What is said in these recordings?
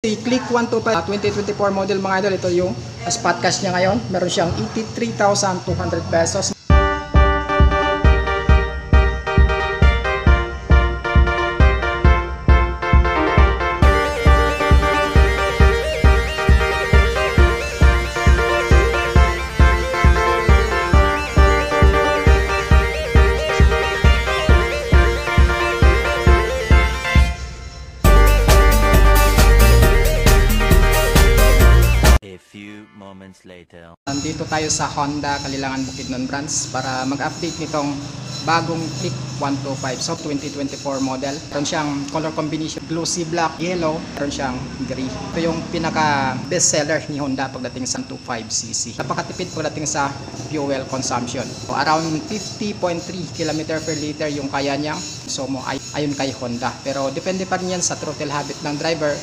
Si Click 125 2024 model mga idol, ito yung spot cash niya ngayon. Meron siyang 83,200 pesos. Moments later. Nandito tayo sa Honda Kalilangan Bukidnon branch para mag-update nitong bagong Click 125. So 2024 model. Meron siyang color combination glossy black, yellow, meron siyang gray. Ito yung pinaka best seller ni Honda pagdating sa 25cc. Napakatipid pagdating sa fuel consumption. So, around 50.3 km per liter yung kaya niyang Somo ayon kay Honda. Pero depende pa rin yan sa throttle habit ng driver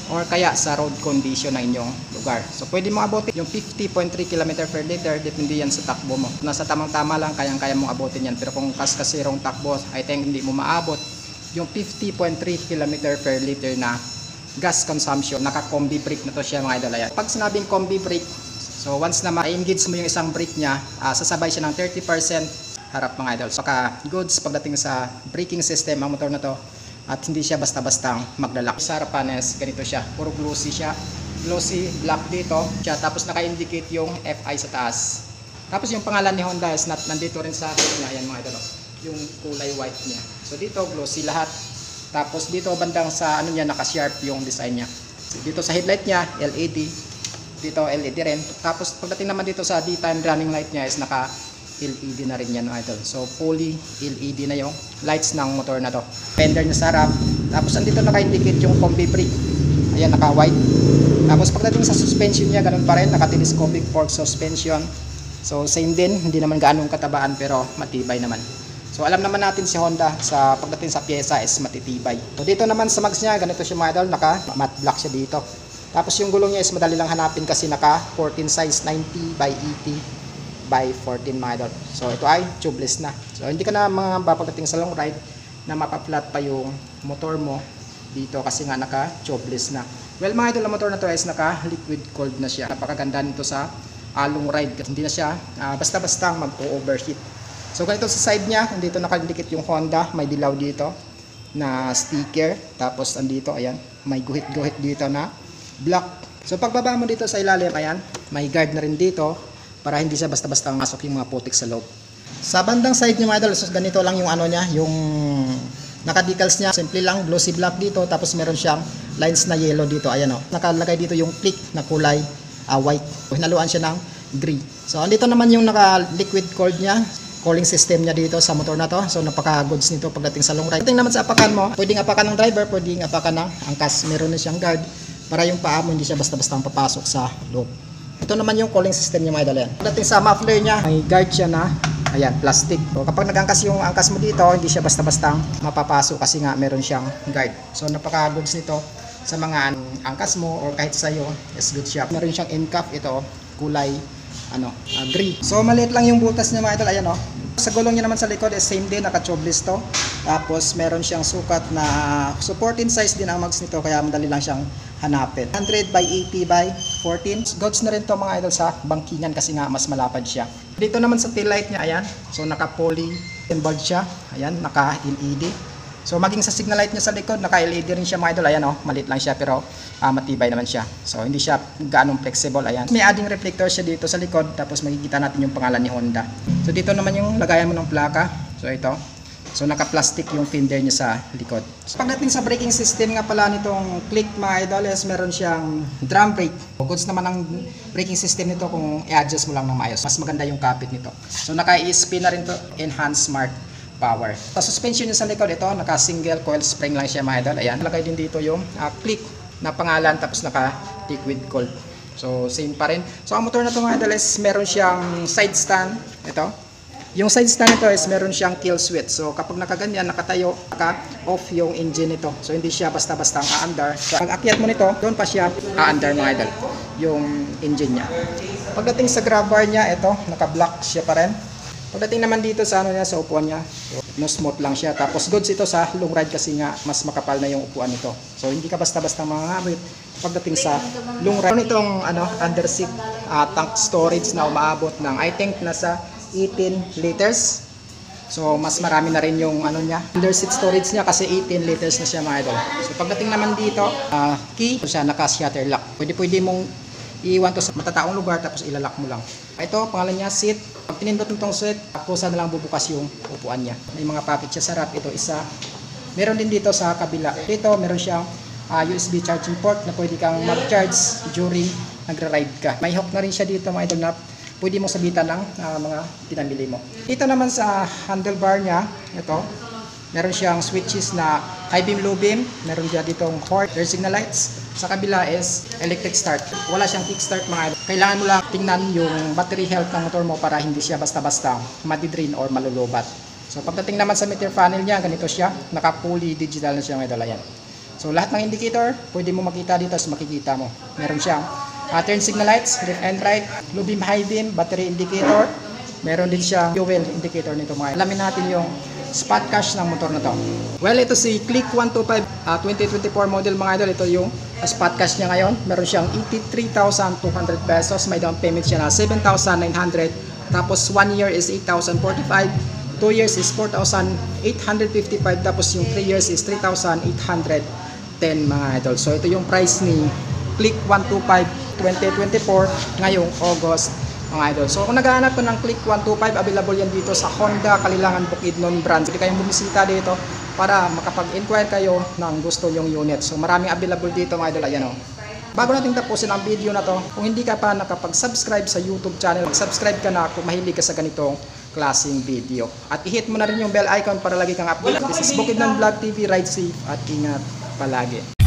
or kaya sa road condition ng inyong lugar. So pwede mo abutin yung 50.3 km per liter, depende yan sa takbo mo. Nasa tamang-tama lang, kayang-kaya mong abutin yan. Pero kung kaskasirong takbo, I think hindi mo maabot yung 50.3 km per liter na gas consumption. Naka-combi brake na to siya mga idol. Ayan. Pag sinabing combi brake, so once na ma-engage mo yung isang brake niya, sasabay siya ng 30% harap mga idol. So goods pagdating sa braking system ang motor na to. At hindi siya basta-bastang maglalak. Sa harapan is ganito siya. Puro glossy siya. Glossy black dito. Tapos naka-indicate yung FI sa taas. Tapos yung pangalan ni Honda is nandito rin sa niya. Ayan mga idol. Yung kulay white niya. So dito glossy lahat. Tapos dito bandang sa ano niya naka-sharp yung design niya. So, dito sa headlight niya LED. Dito LED rin. Tapos pagdating naman dito sa daytime running light niya is naka LED na rin yan idol. So fully LED na yung lights ng motor na to. Fender niya sa harap. Tapos andito naka-indicate yung combi brake. Ayan, naka-white. Tapos pagdating sa suspension niya, ganun pa rin. Naka-telescopic fork suspension. So same din. Hindi naman gaanong katabaan pero matibay naman. So alam naman natin si Honda sa pagdating sa pyesa is matitibay. So dito naman sa mags niya, ganito siya mga idol. Naka-matte black siya dito. Tapos yung gulong niya is madali lang hanapin kasi naka-14 size 90 by 80 by 14 mga idol. So ito ay tubeless na. So hindi ka na mga pagdating sa long ride na mapa-flat pa yung motor mo dito kasi nga naka tubeless na. Well mga idol, ang motor na to is naka liquid cooled na siya. Napakaganda nito sa long ride kasi hindi na siya basta-bastang mag-overheat. So ganito sa side niya, dito naka-indicate yung Honda, may dilaw dito na sticker. Tapos andito ayan, may guhit-guhit dito na black. So pagbaba mo dito sa ilalim, ayan, may guard na rin dito para hindi siya basta-basta masok yung mga putik sa loob. Sa bandang side niya mga idol, so ganito lang yung ano niya, yung naka-decals niya. Simple lang, glossy black dito, tapos meron siyang lines na yellow dito. Ayan o, nakalagay dito yung click na kulay white. Hinaluan siya ng gray. So andito naman yung naka-liquid cooled niya, cooling system niya dito sa motor na to. So napaka-goods nito pagdating sa long ride. Pagdating naman sa apakan mo, pwedeng apakan ng driver, pwedeng apakan ng angkas. Meron na siyang guard para yung paa mo hindi siya basta-basta papasok sa loob. Ito naman yung cooling system niya mga idol yan. Pagdating sa muffler niya, may guard siya na ayan, plastic. So kapag nag-angkas yung angkas mo dito, hindi siya basta-bastang mapapasok kasi nga meron siyang guard. So napaka-goods nito sa mga angkas mo or kahit sa'yo, is good siya. Meron siyang end cap, ito kulay gray. So maliit lang yung butas niya mga idol, ayan o. Sa gulong niya naman sa likod is same din, naka-tubeless to. Tapos meron siyang sukat na support in size din ang mags nito kaya madali lang siyang hanapin. 100 by 80 by 14. Goods na rin to mga idol sa bangkingan kasi nga mas malapad siya. Dito naman sa tail light niya, ayan. So naka-poly inboard siya. Ayan, naka-LED. So maging sa signal light niya sa likod, naka-LED rin siya mga idol. Ayan o, maliit lang siya pero matibay naman siya. So hindi siya gaanong flexible. Ayan. May adding reflector siya dito sa likod tapos makikita natin yung pangalan ni Honda. So dito naman yung lagayan mo ng plaka. So ito. So naka-plastic yung fender niya sa likod. So, pagdating sa braking system nga pala nitong Click mga idol is meron siyang drum brake. Goods naman ang braking system nito kung i-adjust mo lang ng maayos. Mas maganda yung kapit nito. So naka-ESP na rin to, Enhanced Smart Power. Sa suspension niya sa likod, ito naka-single coil spring lang siya mga idol. Ayan, nalagay din dito yung Click na pangalan tapos naka-liquid cooled. So same pa rin. So ang motor na to mga idol is meron siyang side stand. Ito. Yung side stand nito is meron siyang kill switch. So kapag nakaganyan, nakatayo, naka-off yung engine nito. So hindi siya basta-basta aandar. So pag akyat mo nito, doon pa siya aandar mga idol, yung engine niya. Pagdating sa grab bar niya, ito, naka-block siya pa rin. Pagdating naman dito sa ano niya, sa upuan niya, no smooth lang siya. Tapos goods ito sa long ride kasi nga mas makapal na yung upuan nito. So hindi ka basta-basta mangangabit pagdating sa long ride. Itong under seat tank storage na umaabot ng I think nasa 18 liters. So mas marami na rin yung ano niya, under seat storage niya kasi 18 liters na siya mga idol. So pagdating naman dito, key siya naka-shutter lock. Pwede mong iiwan to sa matataong lugar tapos ilalak mo lang. Ito, pangalan niya seat. Pag pinindot mo itong seat, kusa na lang bubukas yung upuan niya. May mga pocket siya sa harap. Ito isa. Meron din dito sa kabila. Dito, meron siyang USB charging port na pwede kang mag-charge during nagra-ride ka. May hook na rin siya dito mga idol na pwede mong sabitan ng mga pinamili mo. Dito naman sa handlebar niya, ito, meron siyang switches na high beam, low beam. Meron dyan ditong horn, turn signal lights. Sa kabila is electric start. Wala siyang kick start mga idol. Kailangan mo lang tingnan yung battery health ng motor mo para hindi siya basta-basta madidrain or malulubat. So pagdating naman sa meter panel niya, ganito siya. Naka-fully digital na siya mga idol. Ayan. So lahat ng indicator, pwede mo makita dito, so makikita mo. Meron siyang turn signal lights, left and right, low beam, high beam, battery indicator. Meron din siyang fuel indicator nito mga idol. Alamin natin yung spot cash ng motor na to. Well, ito si Click 125 2024 model mga idol. Ito yung spot cash niya ngayon. Meron siyang 83,200 pesos. May down payment siya na 7,900. Tapos 1 year is 8,045. 2 years is 4,855. Tapos yung 3 years is 3,810 mga idol. So ito yung price ni Click 125 2024 ngayong August mga idol. So kung naghahanap ko ng Click 125, available yan dito sa Honda Kalilangan Bukidnon branch. Pwede kayong bumisita dito para makapag-inquire kayo ng gusto yung unit. So maraming available dito mga idol. Ayan o. Bago natin tapusin ang video na to, kung hindi ka pa nakapag-subscribe sa YouTube channel, mag-subscribe ka na kung mahilig ka sa ganitong klaseng video. At i-hit mo na rin yung bell icon para lagi kang update. This is Bukidnon Vlog TV. Ride safe at ingat palagi.